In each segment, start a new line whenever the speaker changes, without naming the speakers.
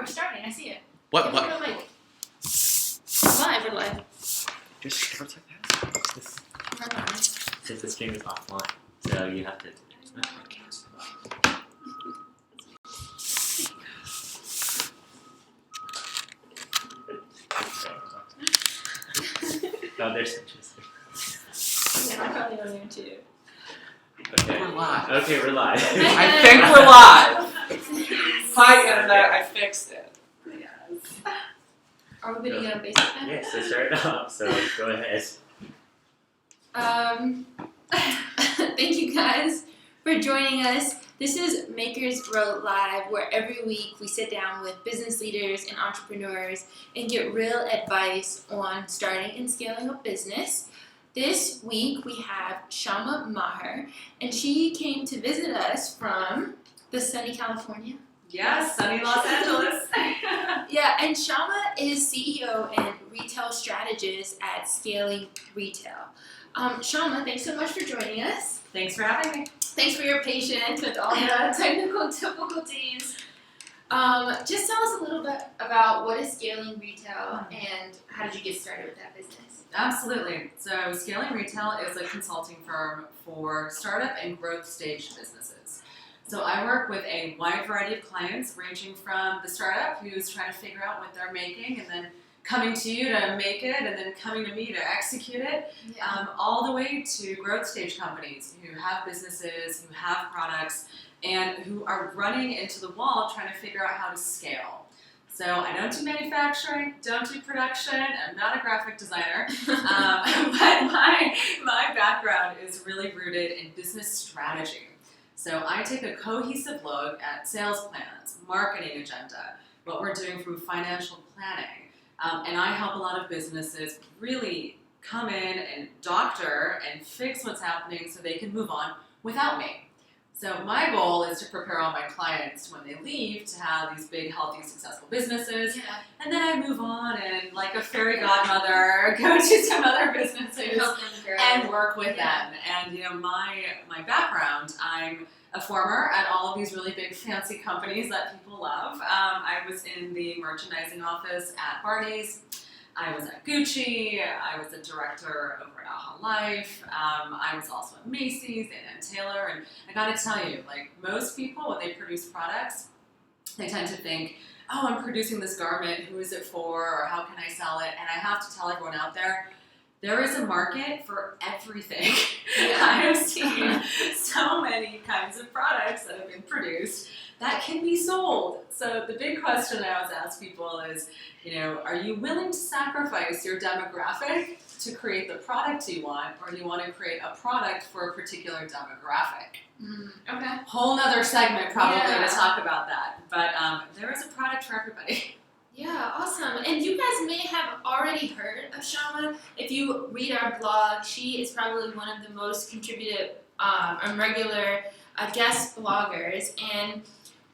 we're starting. I see it.
What?
Live, we're live.
Just start like that. Since the stream is offline, so you have to. It's not podcast. Oh, there's interesting.
Yeah, I'm probably on there too.
Okay.
We're live.
Okay, we're live.
I think we're live. Hi, Internet. I fixed it.
Yes. Are we going to get on basic then?
Yes, so start it off, so go ahead.
Thank you guys for joining us. This is Makers Grow Live, where every week we sit down with business leaders and entrepreneurs and get real advice on starting and scaling a business. This week we have Shama Maher, and she came to visit us from the sunny California.
Yes, sunny Los Angeles.
Yeah, and Shama is CEO and retail strategist at Scaling Retail. Shama, thanks so much for joining us.
Thanks for having me.
Thanks for your patience with all the technical difficulties. Just tell us a little bit about what is Scaling Retail and how did you get started with that business?
Absolutely. So Scaling Retail is a consulting firm for startup and growth stage businesses. So I work with a wide variety of clients, ranging from the startup who's trying to figure out what they're making and then coming to you to make it and then coming to me to execute it, all the way to growth stage companies who have businesses, who have products, and who are running into the wall trying to figure out how to scale. So I don't do manufacturing, don't do production, I'm not a graphic designer, but my background is really rooted in business strategy. So I take a cohesive look at sales plans, marketing agenda, what we're doing from financial planning, and I help a lot of businesses really come in and doctor and fix what's happening so they can move on without me. So my goal is to prepare all my clients when they leave to have these big, healthy, successful businesses.
Yeah.
And then I move on and, like a fairy godmother, go to some other businesses and work with them. And my background, I'm a former at all of these really big, fancy companies that people love. I was in the merchandising office at Barney's. I was at Gucci, I was a director over at Aha Life, I was also at Macy's and Taylor, and I gotta tell you, like most people, when they produce products, they tend to think, oh, I'm producing this garment, who is it for, or how can I sell it? And I have to tell everyone out there, there is a market for everything. I have seen so many kinds of products that have been produced that can be sold. So the big question I always ask people is, are you willing to sacrifice your demographic to create the product you want, or do you want to create a product for a particular demographic?
Okay.
Whole nother segment probably to talk about that. But there is a product for everybody.
Yeah, awesome. And you guys may have already heard of Shama. If you read our blog, she is probably one of the most contributed and regular guest bloggers. And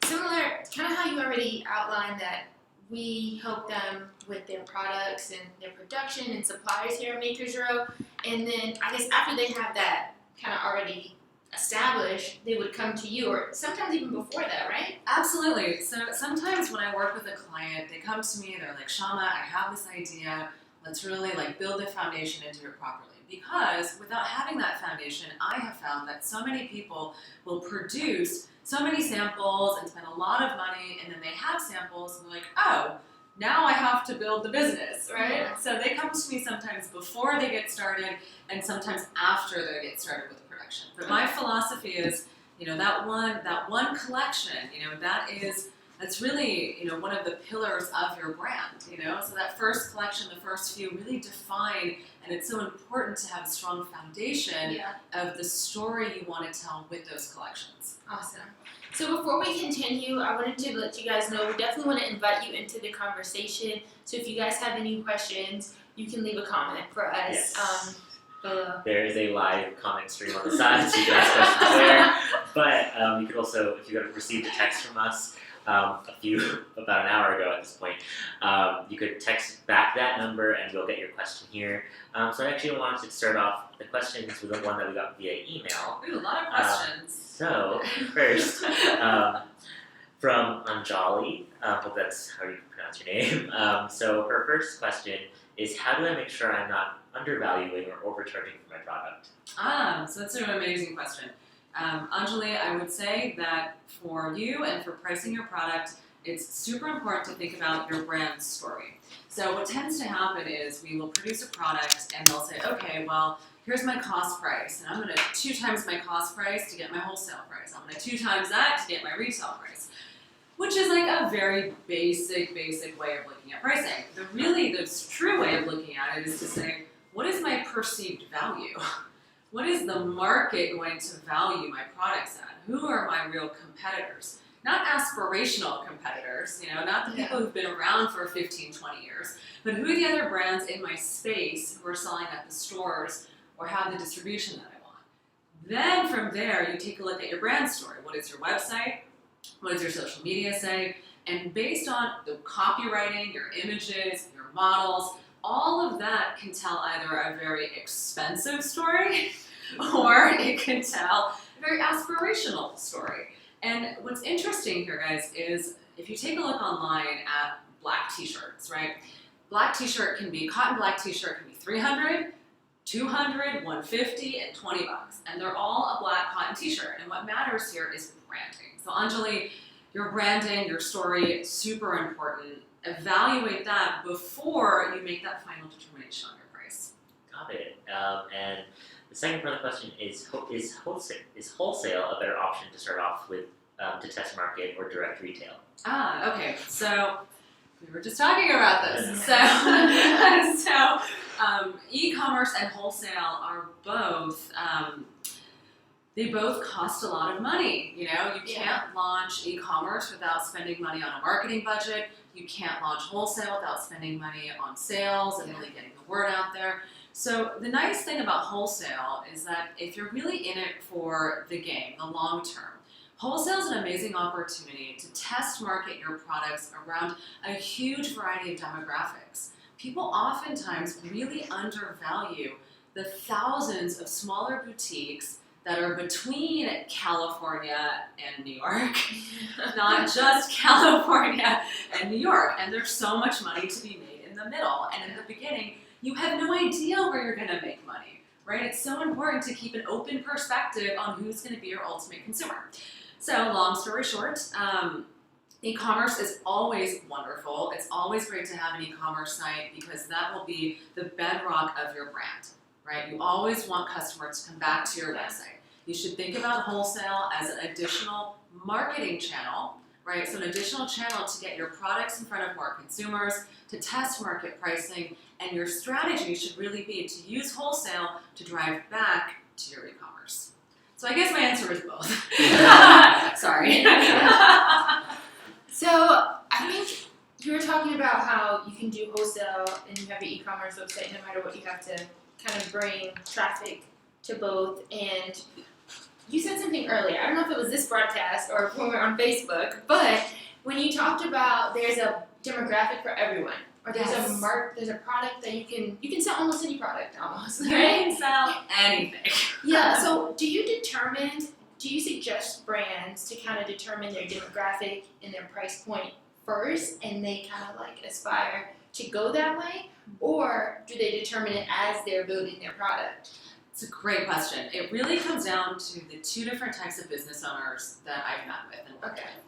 similar, kind of how you already outlined that we help them with their products and their production and suppliers here at Makers Row. And then I guess after they have that kind of already established, they would come to you, or sometimes even before that, right?
Absolutely. So sometimes when I work with a client, they come to me and they're like, Shama, I have this idea. Let's really build the foundation into it properly. Because without having that foundation, I have found that so many people will produce so many samples and spend a lot of money, and then they have samples and they're like, oh, now I have to build the business, right?
Yeah.
So they come to me sometimes before they get started and sometimes after they get started with the production. But my philosophy is, that one collection, that's really, one of the pillars of your brand, So that first collection, the first few really define, and it's so important to have a strong foundation of the story you want to tell with those collections.
Awesome. So before we continue, I wanted to let you guys know we definitely want to invite you into the conversation. So if you guys have any questions, you can leave a comment for us.
Yes.
Below.
There is a live comment stream on the side, so you can ask questions there. But you could also, if you have received a text from us, about an hour ago at this point, you could text back that number and we'll get your question here. So I actually wanted to start off the questions with the one that we got via email.
Ooh, a lot of questions.
So first, from Anjali. Hope that's how you pronounce your name. So her first question is, how do I make sure I'm not undervaluing or overcharging for my product?
So that's an amazing question. Anjali, I would say that for you and for pricing your product, it's super important to think about your brand story. So what tends to happen is we will produce a product and they'll say, okay, well, here's my cost price, and I'm going to 2 times my cost price to get my wholesale price. I'm going to 2 times that to get my retail price, which is like a very basic way of looking at pricing. The true way of looking at it is to say, what is my perceived value? What is the market going to value my products at? Who are my real competitors? Not aspirational competitors, not the people who've been around for 15, 20 years, but who are the other brands in my space who are selling at the stores or have the distribution that I want. Then from there, you take a look at your brand story. What is your website? What does your social media say? And based on the copywriting, your images, your models, all of that can tell either a very expensive story or it can tell a very aspirational story. And what's interesting here, guys, is if you take a look online at black t-shirts, right? Black t-shirt can be, cotton black t-shirt can be $300, $200, $150, and $20. And they're all a black cotton t-shirt. And what matters here is branding. So Anjali, your branding, your story, super important. Evaluate that before you make that final determination on your price.
Got it. And the second part of the question is wholesale a better option to start off with to test market or direct retail?
Okay. So we were just talking about this. So e-commerce and wholesale are both. They both cost a lot of money. You can't launch e-commerce without spending money on a marketing budget. You can't launch wholesale without spending money on sales and really getting the word out there. So the nice thing about wholesale is that if you're really in it for the game, the long term, wholesale is an amazing opportunity to test market your products around a huge variety of demographics. People oftentimes really undervalue the thousands of smaller boutiques that are between California and New York, not just California and New York. And there's so much money to be made in the middle. And in the beginning, you have no idea where you're gonna make money, right? It's so important to keep an open perspective on who's gonna be your ultimate consumer. So long story short, e-commerce is always wonderful. It's always great to have an e-commerce site because that will be the bedrock of your brand, right? You always want customers to come back to your website. You should think about wholesale as an additional marketing channel, right? So an additional channel to get your products in front of more consumers, to test market pricing, and your strategy should really be to use wholesale to drive back to your e-commerce. So I guess my answer is both. Sorry.
So I think you were talking about how you can do wholesale and you have your e-commerce website no matter what, you have to kind of bring traffic to both. And you said something earlier, I don't know if it was this broadcast or when we were on Facebook, but when you talked about there's a demographic for everyone, or there's there's a product that you can sell almost any product almost, right?
You can sell anything.
Yeah, so do you suggest brands to kind of determine their demographic and their price point first and they kind of like aspire to go that way? Or do they determine it as they're building their product?
It's a great question. It really comes down to the 2 different types of business owners that I've met with and worked with.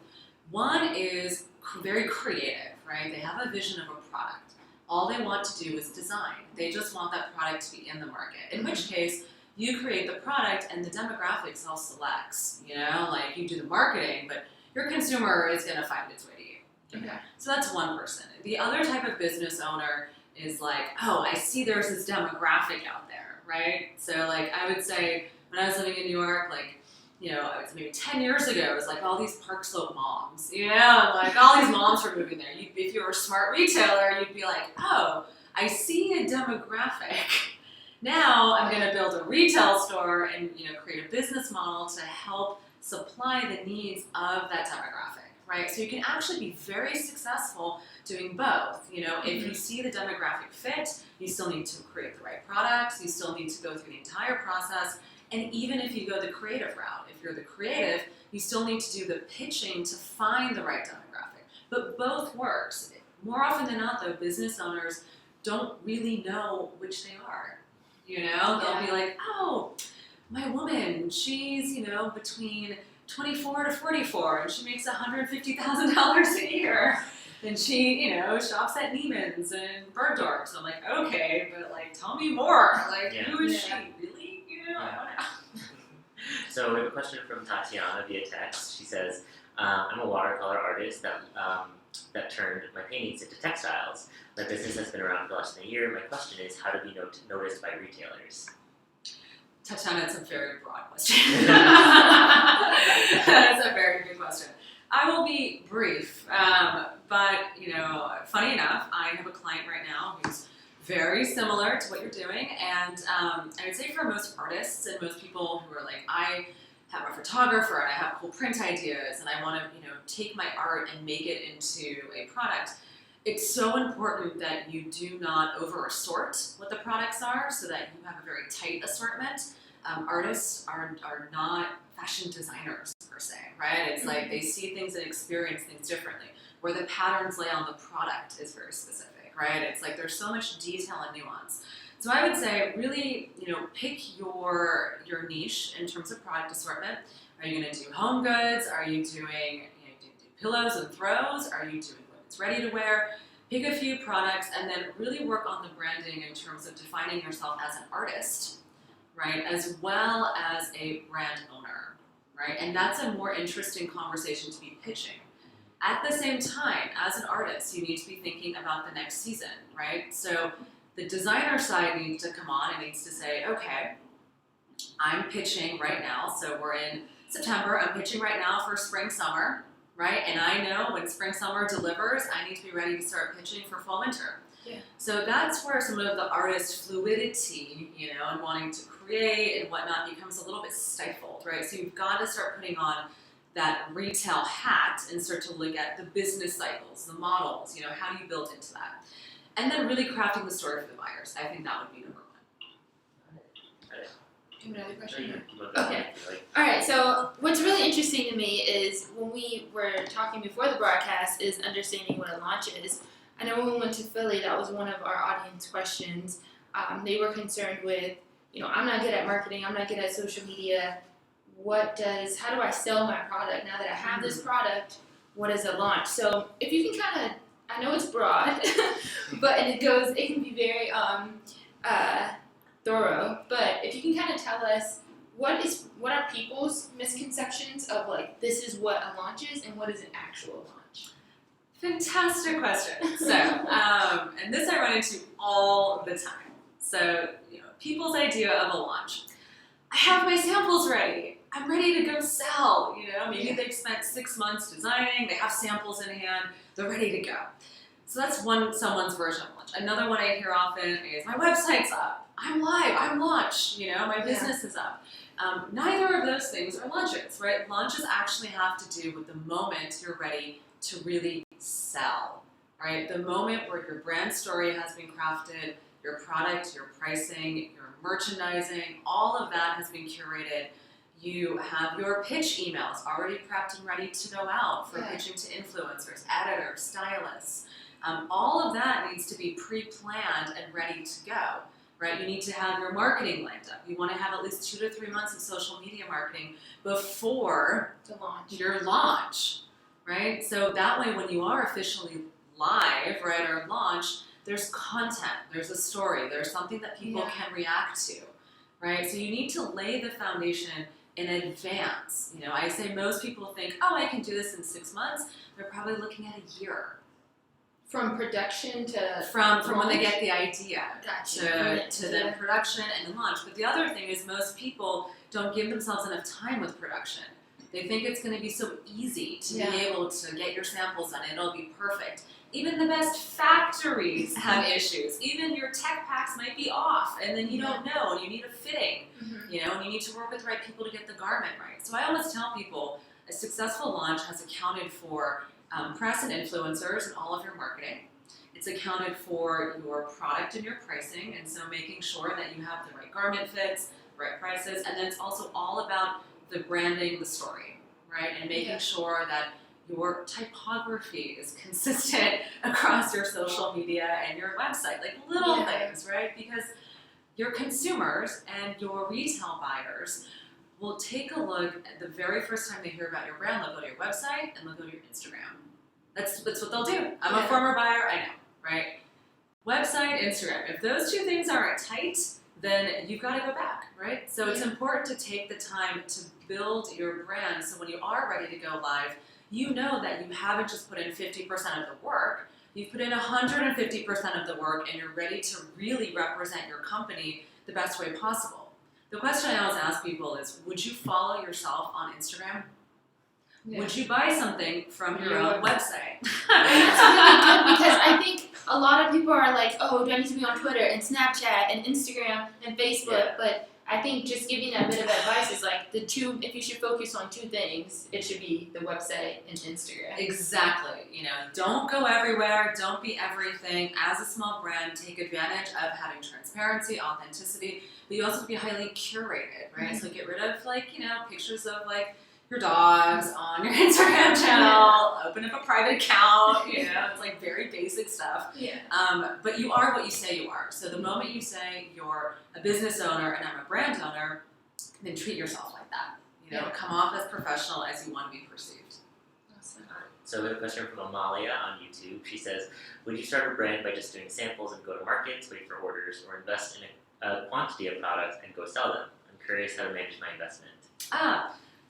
One is very creative, right? They have a vision of a product. All they want to do is design. They just want that product to be in the market. In which case, you create the product and the demographic self-selects. Like you do the marketing, but your consumer is going to find its way to you.
Okay.
So that's one person. The other type of business owner is like, oh, I see there's this demographic out there, right? So like I would say when I was living in New York, like, I would say maybe 10 years ago, it was like all these Park Slope moms, like all these moms were moving there. If you were a smart retailer, you'd be like, oh, I see a demographic. Now I'm going to build a retail store and create a business model to help supply the needs of that demographic, right? So you can actually be very successful doing both. If you see the demographic fit, you still need to create the right products, you still need to go through the entire process, And even if you go the creative route, if you're the creative, you still need to do the pitching to find the right demographic. But both works. More often than not, though, business owners don't really know which they are. You know, they'll be like, oh, my woman, she's, between 24 to 44, and she makes $150,000 a year. And she, shops at Neiman's and Bergdorf's. I'm like, okay, but tell me more. Who is she? Really? I don't know.
So we have a question from Tatiana via text. She says, I'm a watercolor artist that turned my paintings into textiles. My business has been around for less than a year. My question is, how to be noticed by retailers?
Tatiana, it's a very broad question. That's a very good question. I will be brief, but funny enough, I have a client right now who's very similar to what you're doing, and I would say for most artists and most people who are like, I have a photographer and I have cool print ideas and I want to, take my art and make it into a product. It's so important that you do not over-assort what the products are so that you have a very tight assortment. Artists are not fashion designers per se, right? It's like they see things and experience things differently. Where the patterns lay on the product is very specific, right? It's like there's so much detail and nuance. So I would say really, pick your niche in terms of product assortment. Are you going to do home goods? Are you doing do pillows and throws? Are you doing women's ready to wear? Pick a few products and then really work on the branding in terms of defining yourself as an artist, right? As well as a brand owner, right? And that's a more interesting conversation to be pitching. At the same time, as an artist, you need to be thinking about the next season, right? So the designer side needs to come on and needs to say, okay, I'm pitching right now. So we're in September. I'm pitching right now for spring, summer, right? And I know when spring, summer delivers, I need to be ready to start pitching for fall, winter.
Yeah.
So that's where some of the artist fluidity, and wanting to create and whatnot becomes a little bit stifled, right? So you've got to start putting on that retail hat and start to look at the business cycles, the models, how do you build into that? And then really crafting the story for the buyers. I think that would be number one.
Do you have another question?
Okay.
All right, so what's really interesting to me is when we were talking before the broadcast is understanding what a launch is. I know when we went to Philly, that was one of our audience questions. They were concerned with, I'm not good at marketing, I'm not good at social media. How do I sell my product now that I have this product? What is a launch? So if you can kind of, I know it's broad, but it can be very thorough. But if you can kind of tell us what are people's misconceptions of this is what a launch is and what is an actual launch?
Fantastic question. So, and this I run into all the time. So, people's idea of a launch. I have my samples ready. I'm ready to go sell. Maybe they've spent 6 months designing. They have samples in hand. They're ready to go. So that's someone's version of launch. Another one I hear often is my website's up. I'm live. I'm launched. My business is up. Neither of those things are launches, right? Launches actually have to do with the moment you're ready to really sell, right? The moment where your brand story has been crafted, your product, your pricing, your merchandising, all of that has been curated. You have your pitch emails already prepped and ready to go out for pitching to influencers, editors, stylists. All of that needs to be pre-planned and ready to go, right? You need to have your marketing lined up. You want to have at least 2 to 3 months of social media marketing before your launch, right? So that way when you are officially live, right, or launch, there's content, there's a story, there's something that people can react to, right? So you need to lay the foundation in advance. I say most people think, oh, I can do this in 6 months. They're probably looking at a year.
From production to
from when they get the idea
to
then production and then launch. But the other thing is most people don't give themselves enough time with production. They think it's going to be so easy to be able to get your samples done. It'll be perfect. Even the best factories have issues. Even your tech packs might be off, and then you don't know, and you need a fitting, and you need to work with the right people to get the garment right. So I always tell people a successful launch has accounted for press and influencers in all of your marketing. It's accounted for your product and your pricing, and so making sure that you have the right garment fits, the right prices, and then it's also all about the branding, the story, right? And making sure that your typography is consistent across your social media and your website, like little things, right? Because your consumers and your retail buyers will take a look at the very first time they hear about your brand. They'll go to your website and they'll go to your Instagram. That's what they'll do. I'm a former buyer, I know, right? Website, Instagram. If those two things aren't tight, then you've got to go back, right? So it's important to take the time to build your brand so when you are ready to go live, you know that you haven't just put in 50% of the work, you've put in 150% of the work, and you're ready to really represent your company the best way possible. The question I always ask people is, would you follow yourself on Instagram? Yeah. Would you buy something from your own website?
That's really good because I think a lot of people are like, oh, do I need to be on Twitter and Snapchat and Instagram and Facebook?
Yeah.
But I think just giving that bit of advice is like the two, if you should focus on two things, it should be the website and Instagram.
Exactly. Don't go everywhere. Don't be everything. As a small brand, take advantage of having transparency, authenticity, but you also have to be highly curated, right? Mm-hmm. So get rid of pictures of your dogs on your Instagram channel, open up a private account, it's like very basic stuff.
Yeah.
But you are what you say you are. So the moment you say you're a business owner and I'm a brand owner, then treat yourself like that. Come off as professional as you want to be perceived.
Awesome.
So we have a question from Amalia on YouTube. She says, would you start a brand by just doing samples and go to markets, wait for orders, or invest in a quantity of products and go sell them? I'm curious how to manage my investment.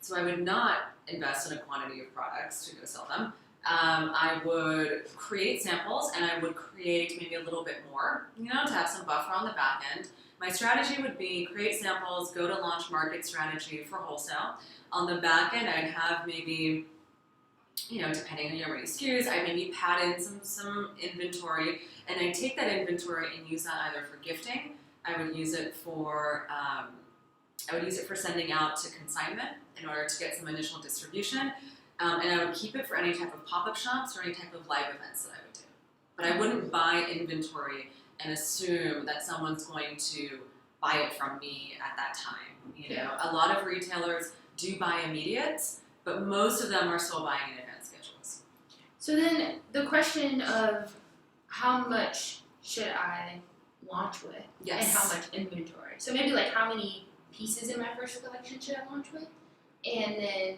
So I would not invest in a quantity of products to go sell them. I would create samples and I would create maybe a little bit more, to have some buffer on the back end. My strategy would be create samples, go to launch market strategy for wholesale. On the back end, I'd have maybe, depending on your many SKUs, I'd maybe pad in some inventory, and I'd take that inventory and use that either for gifting. I would use it for sending out to consignment in order to get some initial distribution, and I would keep it for any type of pop-up shops or any type of live events that I would do. But I wouldn't buy inventory and assume that someone's going to buy it from me at that time. A lot of retailers do buy immediates, but most of them are still buying in advance schedules.
So then the question of how much should I launch with, and how much inventory? So maybe how many pieces in my first collection should I launch with, and then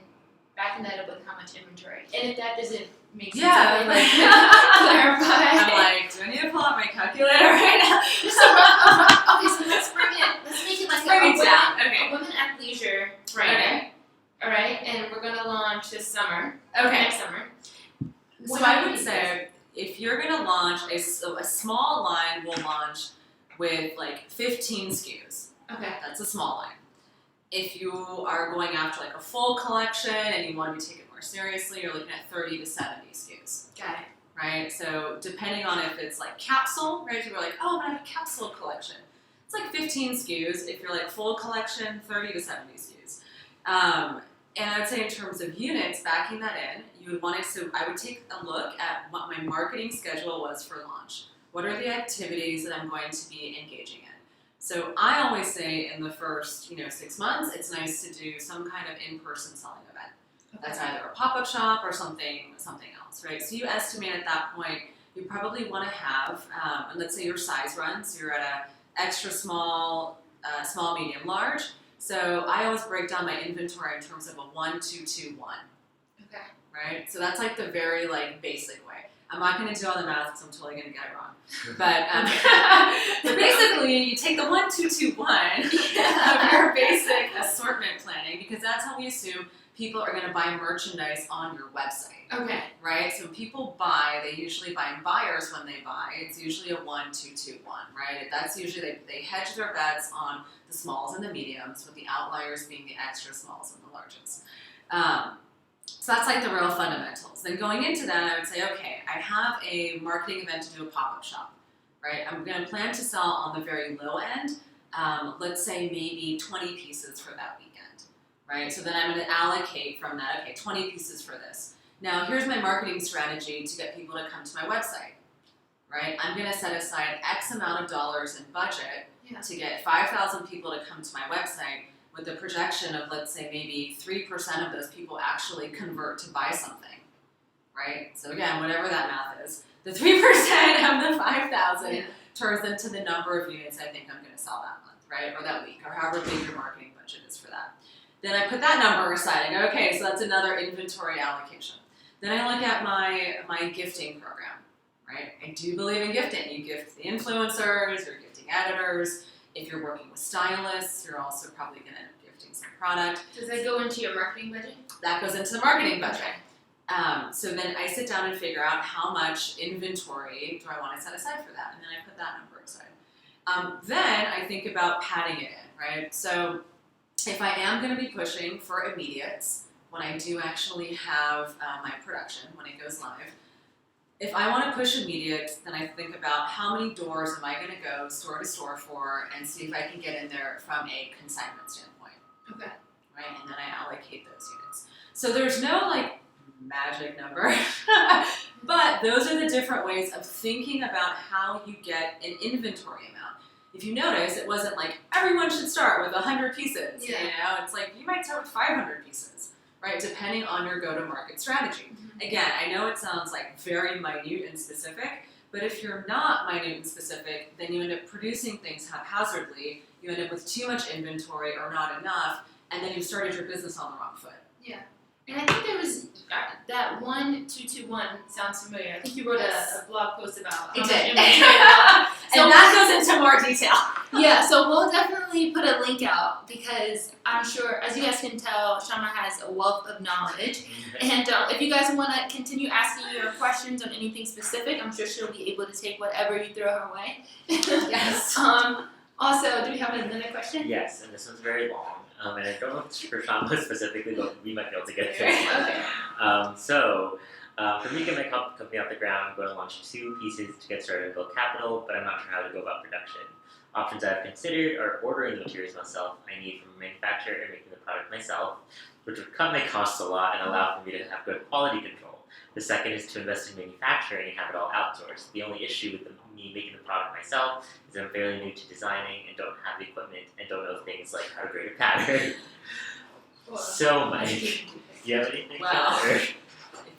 backing that up with how much inventory. And if that doesn't make sense, clarify.
I'm do I need to pull out my calculator right now?
Just okay, so let's make it
a
women at leisure
brand.
Okay. All right, and we're gonna launch this summer.
Okay.
Next summer.
So I would say if you're gonna launch a small line, will launch with 15 SKUs.
Okay.
That's a small line. If you are going after a full collection and you want to take it more seriously, you're looking at 30 to 70 SKUs.
Got it.
Right? So depending on if it's capsule, right? If you're oh, I'm gonna have a capsule collection. It's 15 SKUs. If you're full collection, 30 to 70 SKUs. And I would say in terms of units, backing that in, you would want to, so I would take a look at what my marketing schedule was for launch. What are the activities that I'm going to be engaging in? So I always say in the first, 6 months, it's nice to do some kind of in-person selling event. Okay. That's either a pop-up shop or something else, right? So you estimate at that point, you probably want to have, and let's say your size runs, you're at a extra small, small, medium, large. So I always break down my inventory in terms of a 1, 2, 2, 1.
Okay.
Right? So that's the very basic way. I'm not going to do all the math because I'm totally going to get it wrong. But so basically, you take the 1, 2, 2, 1 of your basic assortment planning, because that's how we assume people are going to buy merchandise on your website.
Okay.
Right? So people buy, they usually buy in buyers when they buy. It's usually a 1, 2, 2, 1, right? That's usually, they hedge their bets on the smalls and the mediums, with the outliers being the extra smalls and the larges. So that's the real fundamentals. Then going into that, I would say, okay, I have a marketing event to do a pop-up shop, right? I'm going to plan to sell on the very low end, let's say maybe 20 pieces for that weekend, right? So then I'm going to allocate from that, okay, 20 pieces for this. Now, here's my marketing strategy to get people to come to my website, right? I'm going to set aside X amount of dollars in budget
Yeah.
to get 5,000 people to come to my website with the projection of, let's say, maybe 3% of those people actually convert to buy something, right? So again, whatever that math is, the 3% of the 5,000 turns into the number of units I think I'm going to sell that month, right? Or that week, or however big your marketing budget is for that. Then I put that number aside. I go, okay, so that's another inventory allocation. Then I look at my gifting program, right? I do believe in gifting. You gift the influencers, you're gifting editors. If you're working with stylists, you're also probably going to end up gifting some product.
Does that go into your marketing budget?
That goes into the marketing budget. So then I sit down and figure out how much inventory do I want to set aside for that, and then I put that number aside. Then I think about padding it in, right? So if I am going to be pushing for immediates, when I do actually have my production, when it goes live, if I want to push immediates, then I think about how many doors am I going to go store to store for, and see if I can get in there from a consignment standpoint.
Okay.
Right, and then I allocate those units. So there's no like magic number, but those are the different ways of thinking about how you get an inventory amount. If you notice, it wasn't like everyone should start with 100 pieces.
Yeah.
You know, it's like you might start with 500 pieces, right? Depending on your go-to-market strategy. Again, I know it sounds like very minute and specific, but if you're not minute and specific, then you end up producing things haphazardly. You end up with too much inventory or not enough, and then you've started your business on the wrong foot.
Yeah. And I think there was that 1221 sounds familiar. I think you wrote
Yes.
a blog post about how
It
much
did.
inventory.
And that goes into more detail.
Yeah, so we'll definitely put a link out because I'm sure, as you guys can tell, Shama has a wealth of knowledge. And if you guys want to continue asking your questions on anything specific, I'm sure she'll be able to take whatever you throw her way.
Yes.
Also, do we have another question?
Yes, and this one's very long. And I don't know if it's for Shama specifically, but we might be able to get this one.
Okay.
For me to get my company off the ground, I'm going to launch 2 pieces to get started and build capital, but I'm not sure how to go about production. Options I've considered are ordering the materials myself I need from a manufacturer and making the product myself, which would cut my costs a lot and allow for me to have good quality control. The second is to invest in manufacturing and have it all outsourced. The only issue with me making the product myself is I'm fairly new to designing and don't have the equipment and don't know things like how to grade a pattern. So, Mike, do you have anything
Wow.
to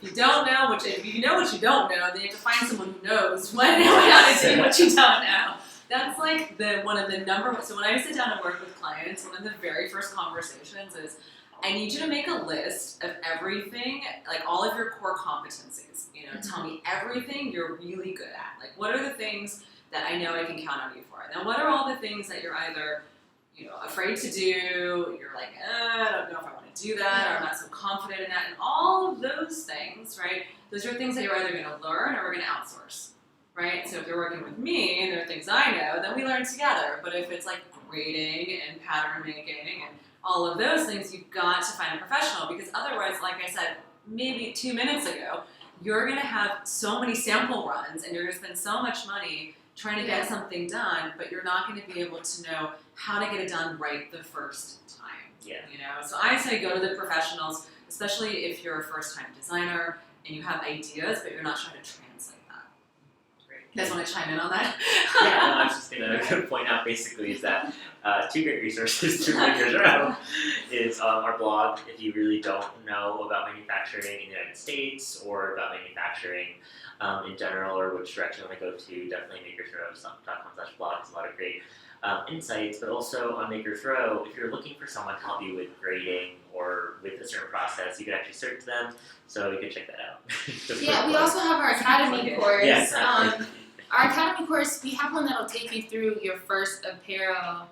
If you don't know if you know what you don't know, then you have to find someone who knows how to do what you don't know. That's like one of the number one. So when I sit down and work with clients, one of the very first conversations is, I need you to make a list of everything, like all of your core competencies. You know, tell me everything you're really good at. Like, what are the things that I know I can count on you for? Now, what are all the things that you're either, afraid to do? You're like, I don't know if I want to do that, or I'm not so confident in that. And all of those things, right? Those are things that you're either going to learn or we're going to outsource, right? So if you're working with me and there are things I know, then we learn together. But if it's like grading and pattern making and all of those things, you've got to find a professional, because otherwise, like I said maybe 2 minutes ago, you're going to have so many sample runs and you're going to spend so much money trying to get something done, but you're not going to be able to know how to get it done right the first time.
Yeah.
So I say go to the professionals, especially if you're a first-time designer and you have ideas, but you're not trying to translate that. You guys want to chime in on that?
Yeah, no, I was just going to point out basically is that 2 great resources to bring your show is our blog. If you really don't know about manufacturing in the United States or about manufacturing in general, or which direction you want to go to, definitely makersrow.com/blog has a lot of great insights. But also on Makers Row, if you're looking for someone to help you with grading or with a certain process, you can actually search them. So you can check that out.
Yeah, we also have our academy course.
Yes.
Our academy course, we have one that'll take you through your first apparel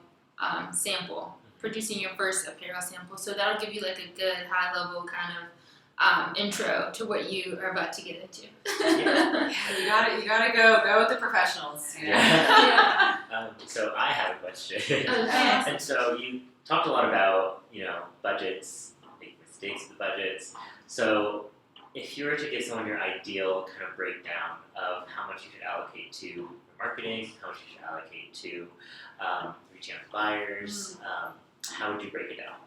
sample, producing your first apparel sample. So that'll give you like a good high level kind of intro to what you are about to get into.
Yeah, you gotta go with the professionals.
Yeah. So I have a question.
Okay.
And so you talked a lot about, budgets, making mistakes with the budgets. So if you were to give someone your ideal kind of breakdown of how much you should allocate to marketing, how much you should allocate to reaching out to buyers, how would you break it down?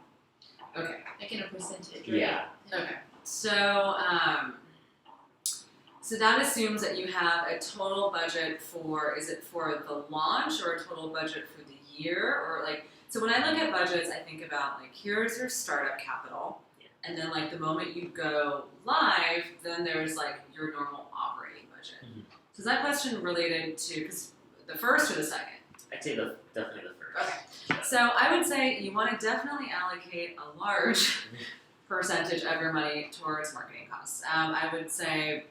Okay.
Like in a percentage, right?
Yeah.
Okay. So So that assumes that you have a total budget for, is it for the launch or a total budget for the year? Or like, so when I look at budgets, I think about like, here's your startup capital. And then like the moment you go live, then there's like your normal operating budget.
Mm-hmm.
So is that question related to the first or the second?
I'd say definitely the first.
Okay. So I would say you want to definitely allocate a large percentage of your money towards marketing costs. I would say,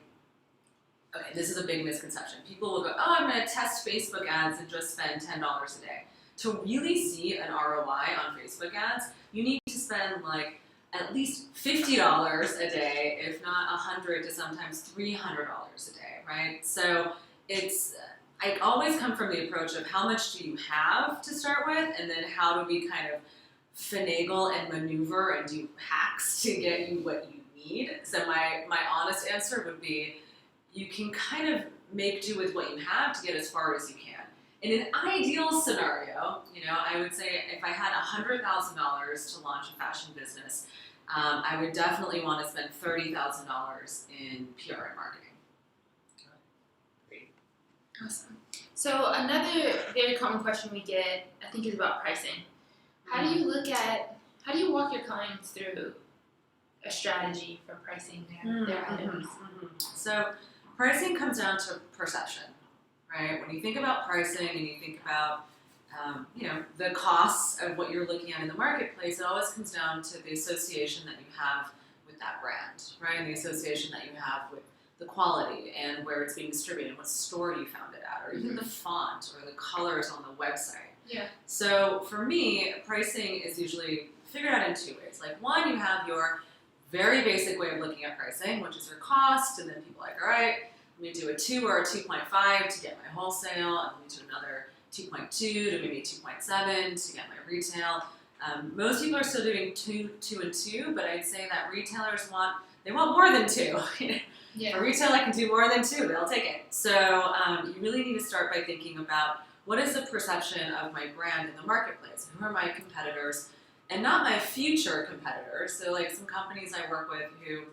okay, this is a big misconception. People will go, oh, I'm going to test Facebook ads and just spend $10 a day. To really see an ROI on Facebook ads, you need to spend like at least $50 a day, if not $100 to sometimes $300 a day, right? So I always come from the approach of how much do you have to start with, and then how do we kind of finagle and maneuver and do hacks to get you what you need. So my honest answer would be, you can kind of make do with what you have to get as far as you can. In an ideal scenario, I would say if I had $100,000 to launch a fashion business, I would definitely want to spend $30,000 in PR and marketing.
Awesome. So another very common question we get, I think, is about pricing. How do you walk your clients through a strategy for pricing their items?
So pricing comes down to perception, right? When you think about pricing and you think about the costs of what you're looking at in the marketplace, it always comes down to the association that you have with that brand, right? And the association that you have with the quality and where it's being distributed, what store you found it at, or even the font or the colors on the website.
Yeah.
So for me, pricing is usually figured out in two ways. Like one, you have your very basic way of looking at pricing, which is your cost, and then people are like, all right, let me do a 2 or a 2.5 to get my wholesale, and let me do another 2.2 to maybe 2.7 to get my retail. Most people are still doing 2 and 2, but I'd say that retailers want more than 2.
Yeah.
For retail, I can do more than 2. They'll take it. So you really need to start by thinking about what is the perception of my brand in the marketplace? Who are my competitors? And not my future competitors. So like some companies I work with who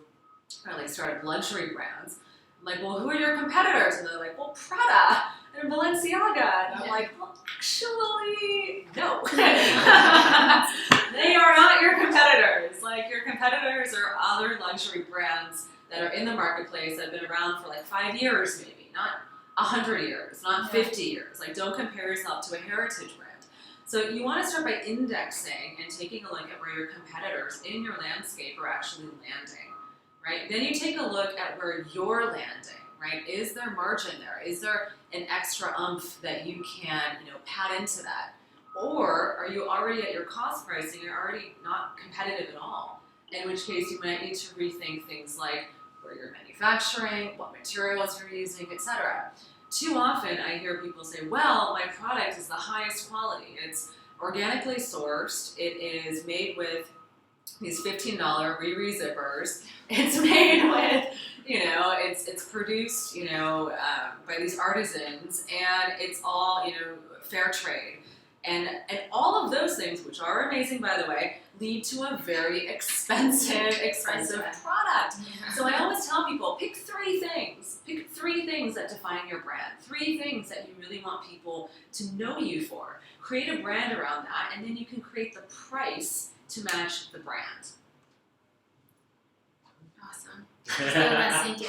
are like started luxury brands. I'm like, well, who are your competitors? And they're like, well, Prada and Balenciaga. And I'm like, well, actually, no. They are not your competitors. Like your competitors are other luxury brands that are in the marketplace that have been around for like 5 years maybe, not 100 years, not 50 years. Like don't compare yourself to a heritage brand. So you want to start by indexing and taking a look at where your competitors in your landscape are actually landing, right? Then you take a look at where you're landing, right? Is there margin there? Is there an extra oomph that you can, pad into that? Or are you already at your cost pricing and you're already not competitive at all? In which case you might need to rethink things like where you're manufacturing, what materials you're using, etc. Too often I hear people say, well, my product is the highest quality. It's organically sourced. It is made with these $15 Riri zippers. It's made with, it's produced, by these artisans, and it's all, fair trade. And all of those things, which are amazing, by the way, lead to a very expensive product.
Yeah.
So I always tell people, pick 3 things. Pick 3 things that define your brand. 3 things that you really want people to know you for. Create a brand around that, and then you can create the price to match the brand.
Awesome. So that's thinking.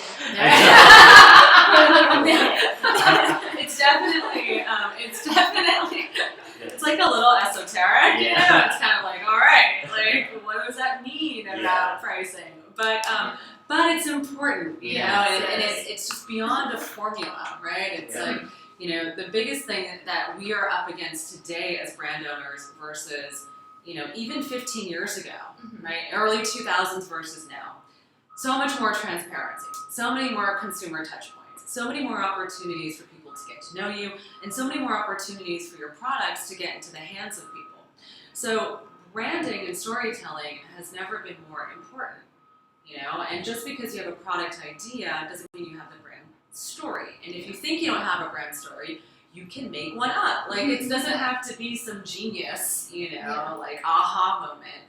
It's
like a little esoteric, It's kind of like, all right, like what does that mean about pricing? But it's important, and it's just beyond a formula, right? It's like, the biggest thing that we are up against today as brand owners versus, even 15 years ago, right? Early 2000s versus now. So much more transparency, so many more consumer touch points, so many more opportunities for people to get to know you, and so many more opportunities for your products to get into the hands of people. So branding and storytelling has never been more important, and just because you have a product idea doesn't mean you have the brand story. And if you think you don't have a brand story, you can make one up. Like it doesn't have to be some genius, like aha moment.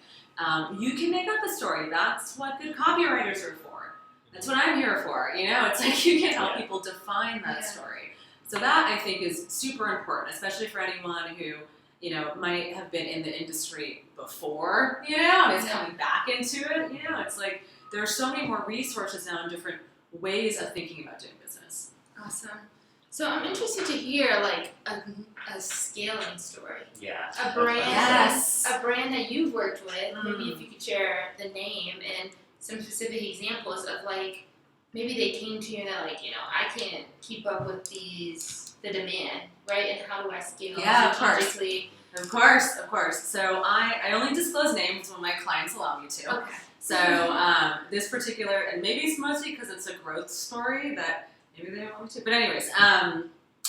You can make up a story. That's what good copywriters are for. That's what I'm here for. It's like you can help
Yeah.
people define that
Yeah.
story. So that I think is super important, especially for anyone who, might have been in the industry before, and is coming back into it. It's like there are so many more resources now and different ways of thinking about doing business.
Awesome. So I'm interested to hear like a scaling story.
Yeah.
A brand,
Yes.
a brand that you've worked with.
Mm.
Maybe if you could share the name and some specific examples of like maybe they came to you and they're like, I can't keep up with the demand, right? And how do I scale
Yeah, of course.
strategically?
Of course. So I only disclose names when my clients allow me to.
Okay.
So this particular, and maybe it's mostly because it's a growth story that maybe they don't want me to. But anyways,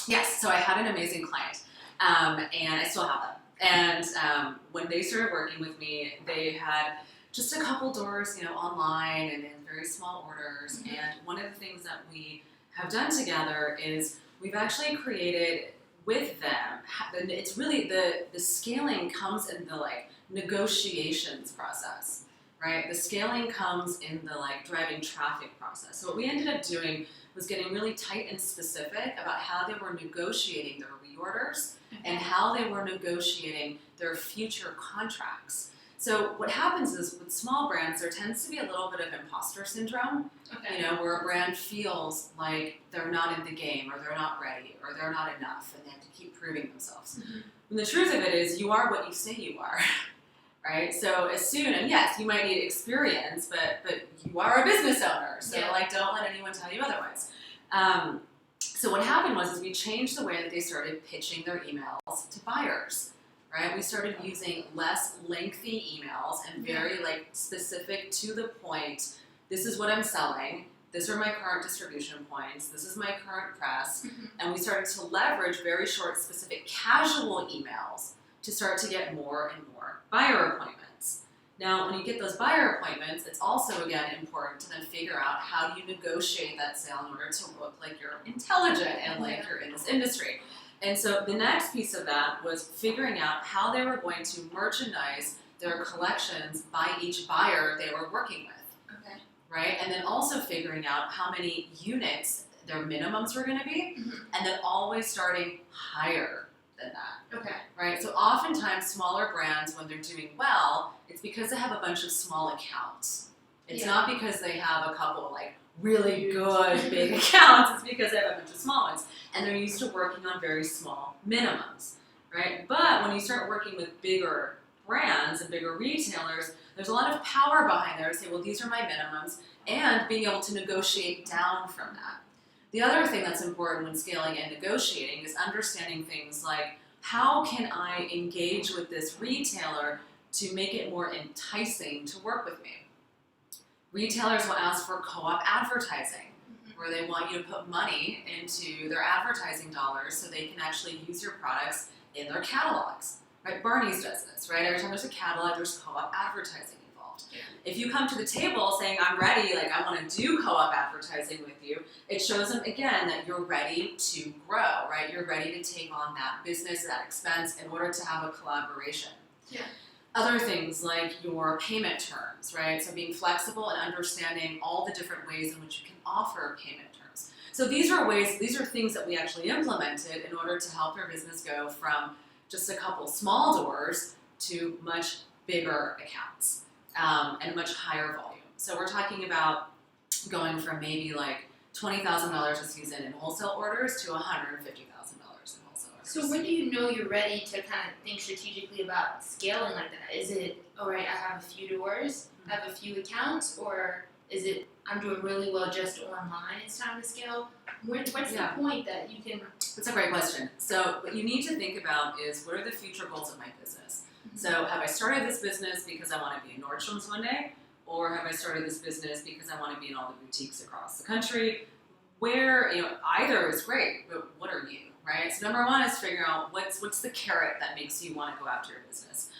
yes. So I had an amazing client, and I still have them. And when they started working with me, they had just a couple doors, online and in very small orders.
Mhm.
And one of the things that we have done together is we've actually created with them. It's really the scaling comes in the like negotiations process, right? The scaling comes in the like driving traffic process. So what we ended up doing was getting really tight and specific about how they were negotiating their reorders and how they were negotiating their future contracts. So what happens is with small brands, there tends to be a little bit of imposter syndrome,
Okay.
where a brand feels like they're not in the game or they're not ready or they're not enough and they have to keep proving themselves.
Mhm.
And the truth of it is you are what you say you are, right? So as soon, and yes, you might need experience, but you are a business owner, so
Yeah.
like don't let anyone tell you otherwise. So what happened was we changed the way that they started pitching their emails to buyers. Right, we started using less lengthy emails and very like specific to the point. This is what I'm selling. These are my current distribution points. This is my current press.
Mhm.
And we started to leverage very short, specific, casual emails to start to get more and more buyer appointments. Now, when you get those buyer appointments, it's also again important to then figure out how do you negotiate that sale in order to look like you're intelligent and like you're in this industry. And so the next piece of that was figuring out how they were going to merchandise their collections by each buyer they were working with,
Okay.
right? And then also figuring out how many units their minimums were going to be,
Mhm.
and then always starting higher than that,
Okay.
right? So oftentimes smaller brands, when they're doing well, it's because they have a bunch of small accounts. It's
Yeah.
not because they have a couple like really good big accounts, it's because they have a bunch of small ones. And they're used to working on very small minimums, right? But when you start working with bigger brands and bigger retailers, there's a lot of power behind there to say, well, these are my minimums, and being able to negotiate down from that. The other thing that's important when scaling and negotiating is understanding things like, how can I engage with this retailer to make it more enticing to work with me? Retailers will ask for co-op advertising, where they want you to put money into their advertising dollars so they can actually use your products in their catalogs, right? Barney's does this, right? Every time there's a catalog, there's co-op advertising involved.
Yeah.
If you come to the table saying, I'm ready, like I want to do co-op advertising with you, it shows them again that you're ready to grow, right? You're ready to take on that business, that expense in order to have a collaboration.
Yeah.
Other things like your payment terms, right? So being flexible and understanding all the different ways in which you can offer payment terms. So these are things that we actually implemented in order to help your business go from just a couple small doors to much bigger accounts and much higher volume. So we're talking about going from maybe like $20,000 a season in wholesale orders to $150,000 in wholesale orders.
So when do you know you're ready to kind of think strategically about scaling like that? Is it, all right, I have a few doors, I have a few accounts, or is it, I'm doing really well just online, it's time to scale? What's
Yeah.
the point that you can...
That's a great question. So what you need to think about is, what are the future goals of my business? So have I started this business because I want to be in Nordstrom's one day? Or have I started this business because I want to be in all the boutiques across the country? Where, either is great, but what are you, right? So number one is figure out what's the carrot that makes you want to go after your business.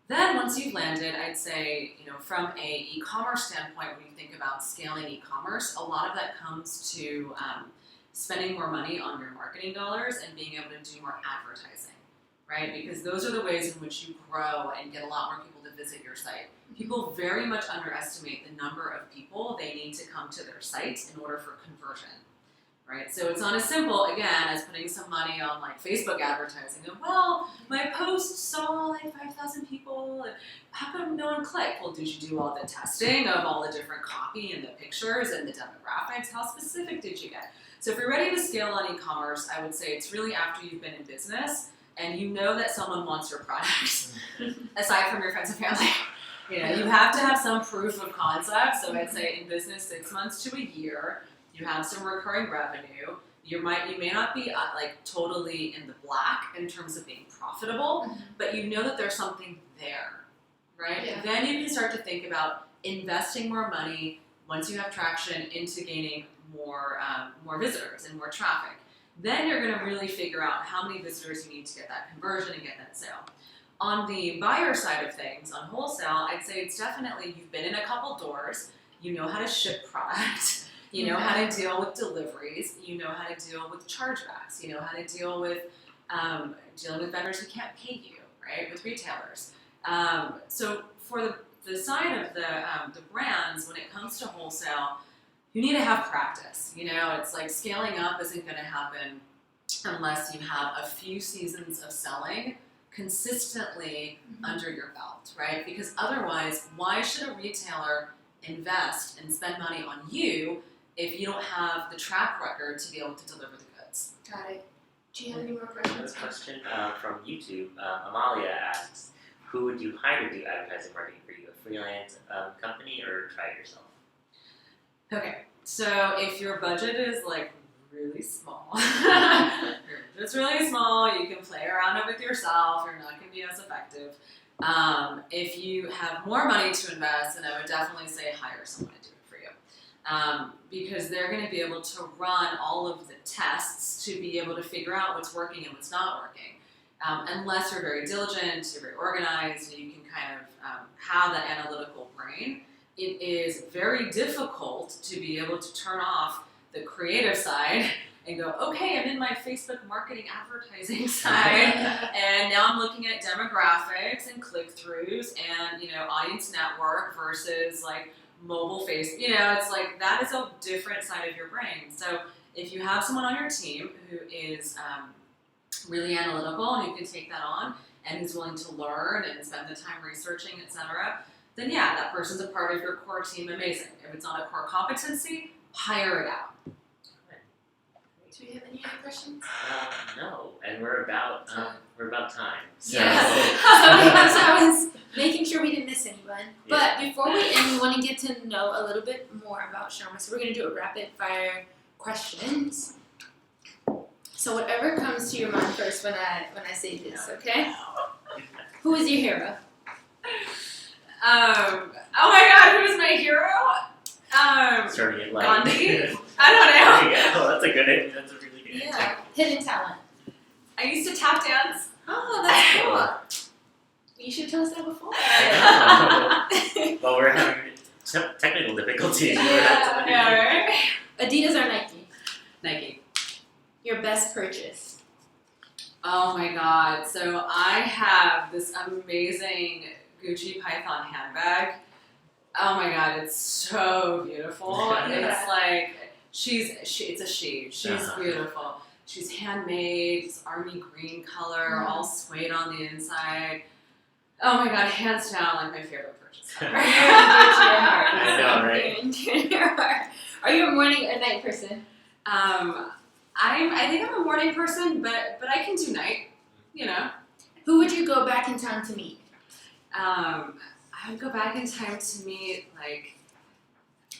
Then once you've landed, I'd say, from a e-commerce standpoint, when you think about scaling e-commerce, a lot of that comes to spending more money on your marketing dollars and being able to do more advertising, right? Because those are the ways in which you grow and get a lot more people to visit your site. People very much underestimate the number of people they need to come to their site in order for conversion, right? So it's not as simple, again, as putting some money on like Facebook advertising. And, well, my post saw like 5,000 people, and how come no one clicked? Well, did you do all the testing of all the different copy and the pictures and the demographics? How specific did you get? So if you're ready to scale on e-commerce, I would say it's really after you've been in business and you know that someone wants your product, aside from your friends and family. You know, you have to have some proof of concept. So I'd say in business, 6 months to a year, you have some recurring revenue. You may not be like totally in the black in terms of being profitable, but you know that there's something there, right?
Yeah.
Then you can start to think about investing more money once you have traction into gaining more visitors and more traffic. Then you're going to really figure out how many visitors you need to get that conversion and get that sale. On the buyer side of things, on wholesale, I'd say it's definitely you've been in a couple doors, you know how to ship product, you know how to deal with deliveries, you know how to deal with chargebacks, you know how to deal with dealing with vendors who can't pay you, right, with retailers. So for the side of the brands, when it comes to wholesale, you need to have practice. You know, it's like scaling up isn't going to happen unless you have a few seasons of selling consistently under your belt, right? Because otherwise, why should a retailer invest and spend money on you if you don't have the track record to be able to deliver the goods?
Got it. Do you have any more
Another
questions?
question from YouTube. Amalia asks, who would you hire to do advertising marketing for you? A freelance company or try it yourself?
Okay, so if your budget is like really small, your budget's really small, you can play around it with yourself, you're not going to be as effective. If you have more money to invest, then I would definitely say hire someone to do it for you. Because they're going to be able to run all of the tests to be able to figure out what's working and what's not working. Unless you're very diligent, you're very organized, and you can kind of have that analytical brain, it is very difficult to be able to turn off the creative side and go, okay, I'm in my Facebook marketing advertising side, and now I'm looking at demographics and click-throughs and, you know, audience network versus like mobile face. You know, it's like that is a different side of your brain. So if you have someone on your team who is really analytical and who can take that on and who's willing to learn and spend the time researching, etc., then yeah, that person's a part of your core team. Amazing. If it's not a core competency, hire it out.
Do we have any other questions?
No, and we're about time. So.
Yes. So I was making sure we didn't miss anyone. But before we end, we want to get to know a little bit more about Sharma. So we're going to do a rapid fire questions. So whatever comes to your mind first when I say this, okay? Who is your hero? Oh my God, who's my hero?
Starting it light.
Gandhi? I don't know.
There you go. That's a really good answer.
Yeah. Hidden talent.
I used to tap dance.
Oh, that's cool. You should tell us that before.
Well, we're having technical difficulties.
Yeah, right?
Adidas or Nike?
Nike.
Your best purchase?
Oh my God. So I have this amazing Gucci Python handbag. Oh my God, it's so beautiful. It's like, it's a she. She's beautiful. She's handmade, it's army green color, all suede on the inside. Oh my God, hands down, like my favorite purchase ever.
I know, right?
Are you a morning or night person?
I think I'm a morning person, but I can do night, you know.
Who would you go back in time to meet?
I would go back in time to meet, like,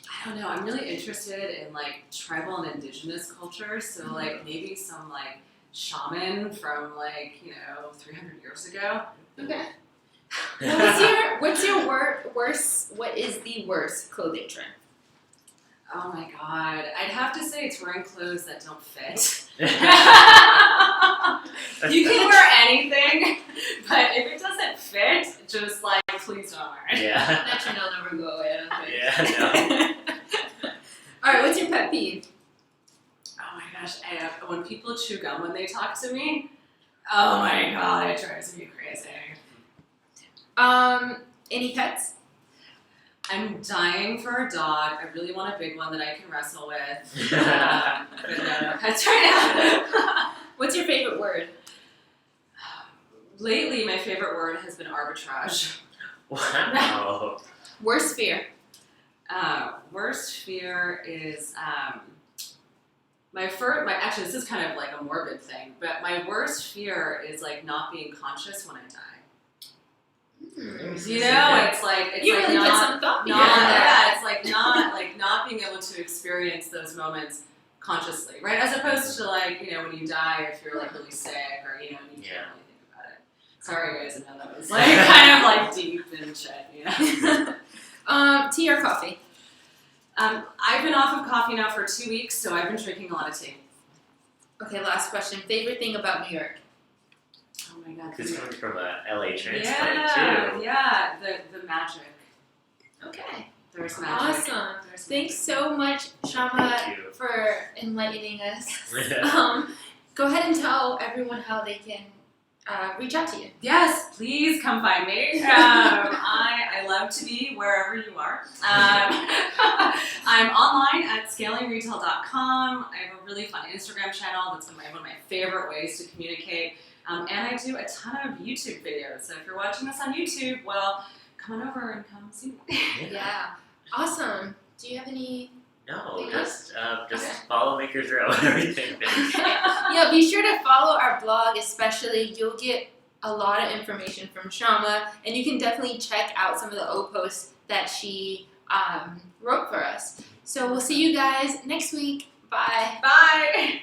I don't know, I'm really interested in, like, tribal and indigenous cultures, so, like, maybe some, like, shaman from, like, you know, 300 years ago.
Okay. What is the worst clothing trend?
Oh my God, I'd have to say it's wearing clothes that don't fit. You can wear anything, but if it doesn't fit, just like, please don't wear it.
Yeah.
That trend will never go away, I don't think.
Yeah, no.
Alright, what's your pet peeve?
Oh my gosh, when people chew gum when they talk to me, Oh my god, it drives me crazy.
Any pets?
I'm dying for a dog. I really want a big one that I can wrestle with. But no pets right now.
What's your favorite word?
Lately, my favorite word has been arbitrage.
Wow.
Worst fear?
Worst fear is actually this is kind of like a morbid thing, but my worst fear is like not being conscious when I die. You know, it's like
You really put
not,
some thought
not
behind that.
it's like not being able to experience those moments consciously, right? As opposed to like, you know, when you die, if you're like really sick or, you know, you can't really think about it. Sorry guys, I know that was like kind of like deep and shit, you know.
Tea or coffee?
I've been off of coffee now for 2 weeks, so I've been drinking a lot of tea.
Okay, last question. Favorite thing about New York?
Oh my god.
This coming from a LA transplant too.
Yeah, the magic.
Okay.
There's magic.
Awesome.
There's
Thanks so much, Shama,
Thank you.
for enlightening us. Go ahead and tell everyone how they can reach out to you.
Yes, please come find me. I love to be wherever you are. I'm online at scalingretail.com. I have a really fun Instagram channel. That's one of my favorite ways to communicate. And I do a ton of YouTube videos. So if you're watching this on YouTube, well, come on over and come see me.
Yeah. Awesome. Do you have any?
No,
Okay.
just
Okay.
follow Maker's Row and everything.
Yeah, be sure to follow our blog, especially. You'll get a lot of information from Shama, and you can definitely check out some of the posts that she wrote for us. So we'll see you guys next week. Bye.
Bye.